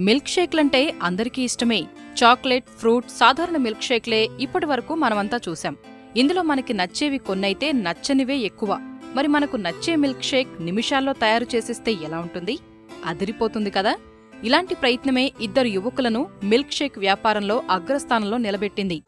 Milk షేక్లంటే అందరికీ ఇష్టమే. Chocolate, fruit, సాధారణ మిల్క్ షేక్లే ఇప్పటి వరకు మనమంతా చూశాం. ఇందులో మనకి నచ్చేవి కొన్నైతే నచ్చనివే ఎక్కువ. మరి మనకు నచ్చే మిల్క్ షేక్ నిమిషాల్లో తయారు చేసిస్తే ఎలా ఉంటుంది? అదిరిపోతుంది కదా. ఇలాంటి ప్రయత్నమే ఇద్దరు యువకులను మిల్క్ షేక్ వ్యాపారంలో అగ్రస్థానంలో నిలబెట్టింది.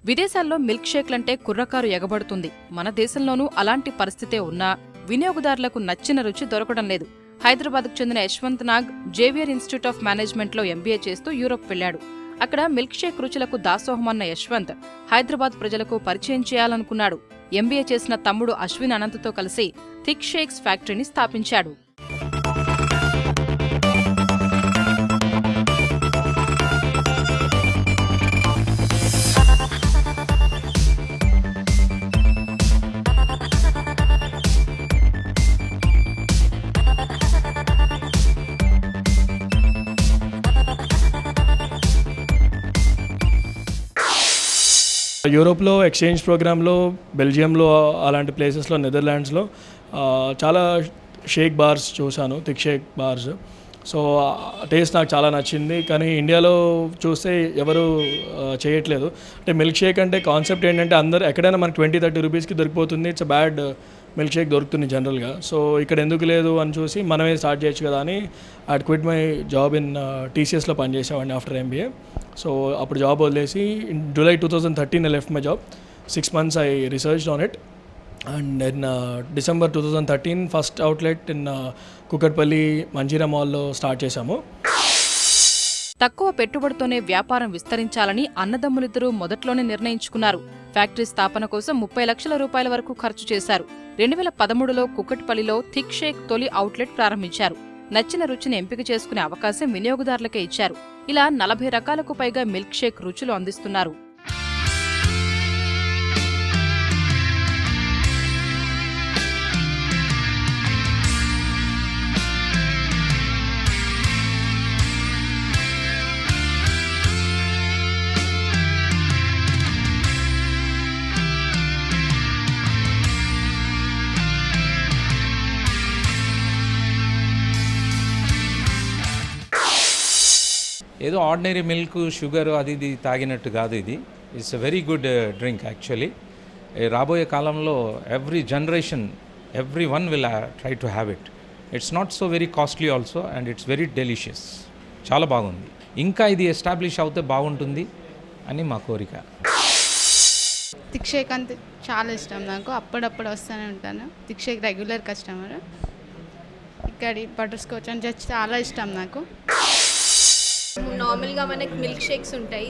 విదేశాల్లో మిల్క్ షేక్లంటే కుర్రకారు ఎగబడుతుంది. మన దేశంలోనూ అలాంటి పరిస్థితే ఉన్నా వినియోగదారులకు నచ్చిన రుచి దొరకడం లేదు. హైదరాబాద్కు చెందిన Yashwant Nag Xavier institute of మేనేజ్మెంట్లో ఎంబీఏ చేస్తూ యూరోప్ వెళ్లాడు. అక్కడ మిల్క్ షేక్ రుచులకు దాసోహమన్న యశ్వంత్ హైదరాబాద్ ప్రజలకు పరిచయం చేయాలనుకున్నాడు. ఎంబీఏ చేసిన తమ్ముడు అశ్విన్ అనంత్తో కలిసి థిక్ షేక్స్ ఫ్యాక్టరీని స్థాపించాడు. యూరోప్లో ఎక్స్చేంజ్ ప్రోగ్రాంలో, బెల్జియంలో, అలాంటి ప్లేసెస్లో, నెదర్లాండ్స్లో చాలా షేక్ బార్స్ చూశాను, thick shake bars. So taste నాకు చాలా నచ్చింది. కానీ ఇండియాలో చూస్తే ఎవరు చేయట్లేదు. అంటే మిల్క్ షేక్ అంటే కాన్సెప్ట్ ఏంటంటే అందరు ఎక్కడైనా మనకు 20-30 రూపీస్కి దొరికిపోతుంది. ఇట్స్ బ్యాడ్ మిల్క్ షేక్ దొరుకుతుంది జనరల్గా. సో ఇక్కడ ఎందుకు లేదు అని చూసి మనమే స్టార్ట్ చేయొచ్చు కదా అని I quit my job in టీసీఎస్లో పనిచేసామండి ఆఫ్టర్ ఎంబీఏ. సో అప్పుడు జాబ్ వదిలేసి in July 2013 I left my job. 6 months I researched on it, and in December 2013 first outlet in Kukatpally Manjeera మాల్లో స్టార్ట్ చేశాము. తక్కువ పెట్టుబడితోనే వ్యాపారం విస్తరించాలని అన్నదమ్ములిద్దరూ మొదట్లోనే నిర్ణయించుకున్నారు. ఫ్యాక్టరీ స్థాపన కోసం 30 లక్షల రూపాయల వరకు ఖర్చు చేశారు. 2013లో కుకట్పల్లిలో థిక్ షేక్ తొలి అవుట్లెట్ ప్రారంభించారు. నచ్చిన రుచిని ఎంపిక చేసుకునే అవకాశం వినియోగదారులకే ఇచ్చారు. ఇలా 40 రకాలకు పైగా మిల్క్ షేక్ రుచులు అందిస్తున్నారు. ఏదో ఆర్డినరీ మిల్క్, షుగర్ అది ఇది తాగినట్టు కాదు. ఇది it's a very good drink actually. రాబోయే కాలంలో every generation every one will try to have it. It's not so very costly also, and it's very delicious. చాలా బాగుంది. ఇంకా ఇది ఎస్టాబ్లిష్ అవుతే బాగుంటుంది అని మా కోరిక. థిక్ షేక్ అంటే చాలా ఇష్టం నాకు. అప్పుడప్పుడు వస్తూనే ఉంటాను. Thick shake regular customer. ఇక్కడి బటర్ స్కాచ్ అంటే చాలా ఇష్టం నాకు. నార్మల్గా మనకి మిల్క్ షేక్స్ ఉంటాయి.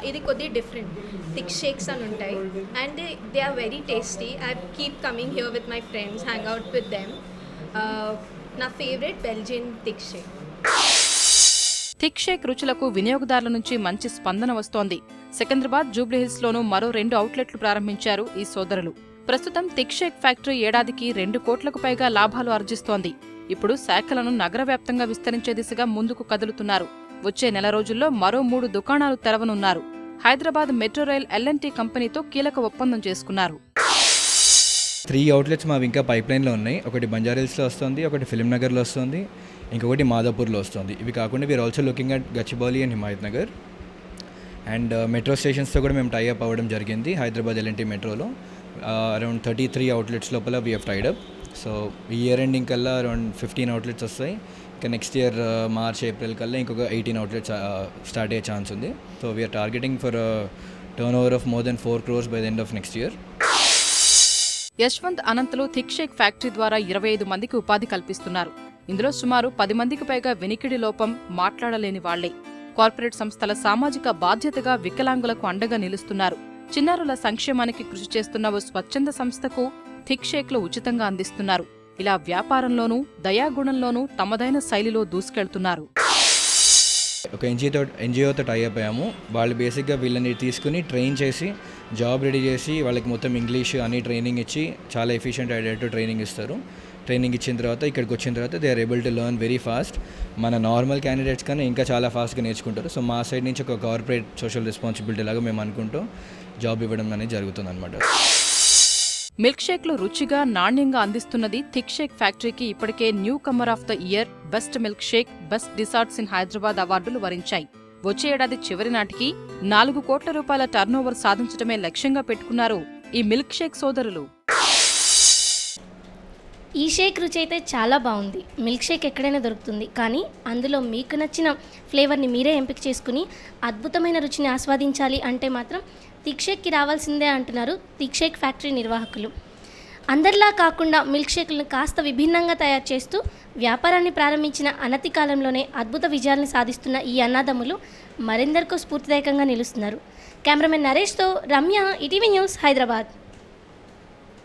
ఇది కొద్దిగా డిఫరెంట్. థిక్ షేక్స్ అని ఉంటాయి, and they are very tasty. I keep coming here with my friends, hang out with them. నా favourite Belgian thick shake. Thick shake రుచులకు వినియోగదారుల నుంచి మంచి స్పందన వస్తోంది. సికింద్రాబాద్, జూబ్లీహిల్స్లోనూ మరో 2 అవుట్లెట్లు ప్రారంభించారు ఈ సోదరులు. ప్రస్తుతం థిక్ షేక్ ఫ్యాక్టరీ ఏడాదికి 2 కోట్లకు పైగా లాభాలు ఆర్జిస్తోంది. ఇప్పుడు శాఖలను నగర వ్యాప్తంగా విస్తరించే దిశగా ముందుకు కదులుతున్నారు. వచ్చే నెల రోజుల్లో మరో 3 దుకాణాలు తెరవనున్నారు. హైదరాబాద్ మెట్రో రైల్ L&T కంపెనీతో కీలక ఒప్పందం చేసుకున్నారు. 3 అవుట్లెట్స్ మావి ఇంకా పైప్లైన్లో ఉన్నాయి. ఒకటి బంజారాహిల్స్లో వస్తుంది, ఒకటి ఫిలిం నగర్లో వస్తుంది, ఇంకొకటి మాదాపూర్లో వస్తుంది. ఇవి కాకుండా we are also looking at Gachibowli and Himayat Nagar. And metro స్టేషన్స్తో కూడా మేము టైఅప్ అవ్వడం జరిగింది. హైదరాబాద్ L&T మెట్రోలో అరౌండ్ 33 అవుట్లెట్స్ లోపల we have tied up. So ఈ ఇయర్ ఎండింగ్ కల్లా అరౌండ్ 15 అవుట్లెట్స్ వస్తాయి. ఇంకా నెక్స్ట్ ఇయర్ మార్చ్, ఏప్రిల్ కల్లా ఇంకొక 18 అవుట్లెట్స్ స్టార్ట్ అయ్యే ఛాన్స్ ఉంది. So we are targeting for turnover of more than 4 crores by the end of next year. Yashwant అనంత్లు thick shake factory ద్వారా 25 మందికి ఉపాధి కల్పిస్తున్నారు. ఇందులో సుమారు 10 మందికి పైగా వినికిడి లోపం, మాట్లాడలేని వాళ్లే. కార్పొరేట్ సంస్థల సామాజిక బాధ్యతగా వికలాంగులకు అండగా నిలుస్తున్నారు. చిన్నారుల సంక్షేమానికి కృషి చేస్తున్న ఓ స్వచ్ఛంద సంస్థకు థిక్ షేక్లు ఉచితంగా అందిస్తున్నారు. ఇలా వ్యాపారంలోనూ, దయాగుణంలోనూ తమదైన శైలిలో దూసుకెళ్తున్నారు. ఒక ఎన్జిఓతో టైఅప్ అయ్యాము. వాళ్ళు బేసిక్గా వీళ్ళని తీసుకుని ట్రైన్ చేసి, జాబ్ రెడీ చేసి, వాళ్ళకి మొత్తం ఇంగ్లీష్ అన్ని ట్రైనింగ్ ఇచ్చి చాలా ఎఫిషియెంట్ అయ్యేటట్టు ట్రైనింగ్ ఇస్తారు. ట్రైనింగ్ ఇచ్చిన తర్వాత ఇక్కడికి వచ్చిన తర్వాత they are able to learn very fast. మన నార్మల్ క్యాండిడేట్స్ కన్నా ఇంకా చాలా ఫాస్ట్గా నేర్చుకుంటారు. సో మా సైడ్ నుంచి ఒక కార్పొరేట్ సోషల్ రెస్పాన్సిబిలిటీ లాగా మేము అనుకుంటూ జాబ్ ఇవ్వడం అనేది జరుగుతుంది అనమాట. మిల్క్ షేక్లు రుచిగా నాణ్యంగా అందిస్తున్నది థిక్ షేక్ ఫ్యాక్టరీకి ఇప్పటికే newcomer of the year, best milkshake, best desserts in Hyderabad అవార్డులు వరించాయి. వచ్చే ఏడాది చివరి నాటికి 4 కోట్ల రూపాయల టర్నోవర్ సాధించడమే లక్ష్యంగా పెట్టుకున్నారు ఈ మిల్క్ షేక్ సోదరులు. ఈ షేక్ రుచి అయితే చాలా బాగుంది. మిల్క్ షేక్ ఎక్కడైనా దొరుకుతుంది, కానీ అందులో మీకు నచ్చిన ఫ్లేవర్ని మీరే ఎంపిక చేసుకుని అద్భుతమైన రుచిని ఆస్వాదించాలి అంటే మాత్రం థిక్ షేక్కి రావాల్సిందే అంటున్నారు థిక్ షేక్ ఫ్యాక్టరీ నిర్వాహకులు. అందరిలా కాకుండా మిల్క్ షేక్లను కాస్త విభిన్నంగా తయారు చేస్తూ వ్యాపారాన్ని ప్రారంభించిన అనతి కాలంలోనే అద్భుత విజయాలను సాధిస్తున్న ఈ అన్నదమ్ములు మరెందరికో స్ఫూర్తిదాయకంగా నిలుస్తున్నారు. కెమెరామెన్ నరేష్తో రమ్య, ఈటీవీ న్యూస్, హైదరాబాద్.